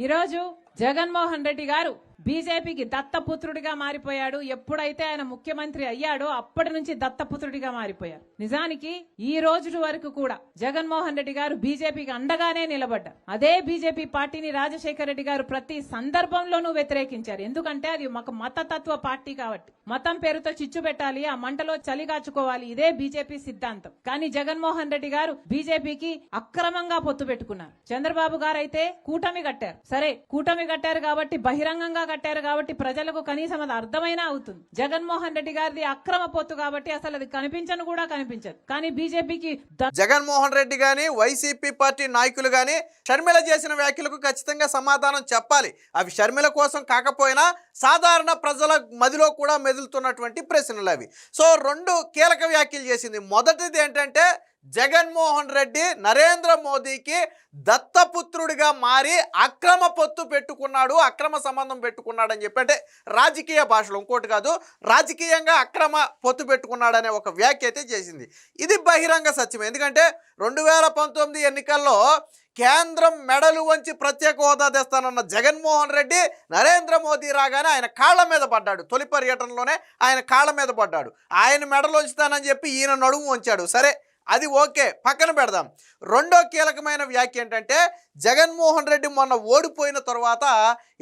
ఈరోజు జగన్మోహన్ రెడ్డి గారు బీజేపీకి దత్తపుత్రుడిగా మారిపోయాడు. ఎప్పుడైతే ఆయన ముఖ్యమంత్రి అయ్యాడో అప్పటి నుంచి దత్తపుత్రుడిగా మారిపోయారు. నిజానికి ఈ రోజు వరకు కూడా జగన్మోహన్ రెడ్డి గారు బీజేపీకి అండగానే నిలబడ్డారు. అదే బీజేపీ పార్టీని రాజశేఖర రెడ్డి గారు ప్రతి సందర్భంలోనూ వ్యతిరేకించారు. ఎందుకంటే అది ఒక మతతత్వ పార్టీ కాబట్టి మతం పేరుతో చిచ్చు పెట్టాలి, ఆ మంటలో చలిగాచుకోవాలి, ఇదే బీజేపీ సిద్ధాంతం. కానీ జగన్మోహన్ రెడ్డి గారు బీజేపీకి అక్రమంగా పొత్తు పెట్టుకున్నారు. చంద్రబాబు గారు అయితే కూటమి కట్టారు. సరే, కూటమి కట్టారు కాబట్టి బహిరంగంగా కట్టారు కాబట్టి ప్రజలకు కనీసం అది అర్థమైనా అవుతుంది. జగన్మోహన్ రెడ్డి గారిది అక్రమ పొత్తు కాబట్టి అసలు అది కనిపించను కూడా కనిపించదు. కానీ బీజేపీకి జగన్మోహన్ రెడ్డి గాని వైసీపీ పార్టీ నాయకులు గాని షర్మిల చేసిన వ్యాఖ్యలకు ఖచ్చితంగా సమాధానం చెప్పాలి. అవి షర్మిల కోసం కాకపోయినా సాధారణ ప్రజల మదిలో కూడా మెదులుతున్నటువంటి ప్రశ్నలు అవి. సో రెండు కీలక వ్యాఖ్యలు చేసింది. మొదటిది ఏంటంటే జగన్మోహన్ రెడ్డి నరేంద్ర మోదీకి దత్తపుత్రుడిగా మారి అక్రమ పొత్తు పెట్టుకున్నాడు, అక్రమ సంబంధం పెట్టుకున్నాడు అని చెప్పి, అంటే రాజకీయ భాషలో, ఇంకోటి కాదు, రాజకీయంగా అక్రమ పొత్తు పెట్టుకున్నాడనే ఒక వ్యాఖ్య అయితే చేసింది. ఇది బహిరంగ సత్యం. ఎందుకంటే 2019 ఎన్నికల్లో కేంద్రం మెడలు వంచి ప్రత్యేక హోదా తెస్తానన్న జగన్మోహన్ రెడ్డి నరేంద్ర మోదీ రాగానే ఆయన కాళ్ల మీద పడ్డాడు. తొలి పర్యటనలోనే ఆయన కాళ్ల మీద పడ్డాడు. ఆయన మెడలు వంచుతానని చెప్పి ఈయన నడుము వంచాడు. సరే, అది ఓకే, పక్కన పెడదాం. రెండో కీలకమైన వ్యాఖ్య ఏంటంటే జగన్మోహన్ రెడ్డి మొన్న ఓడిపోయిన తర్వాత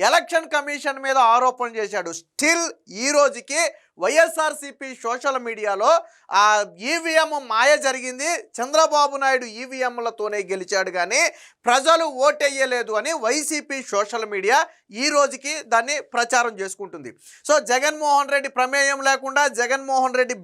ఎలక్షన్ కమిషన్ మీద ఆరోపణలు చేశాడు. స్టిల్ ఈ రోజుకి వైఎస్ఆర్సీపీ సోషల్ మీడియాలో ఆ ఈవీఎం మాయ జరిగింది, చంద్రబాబు నాయుడు ఈవీఎంలతోనే గెలిచాడు కానీ ప్రజలు ఓటెయ్యలేదు అని వైసీపీ సోషల్ మీడియా ఈ రోజుకి దాన్ని ప్రచారం చేసుకుంటుంది. సో జగన్మోహన్ రెడ్డి ప్రమేయం లేకుండా జగన్మోహన్ రెడ్డి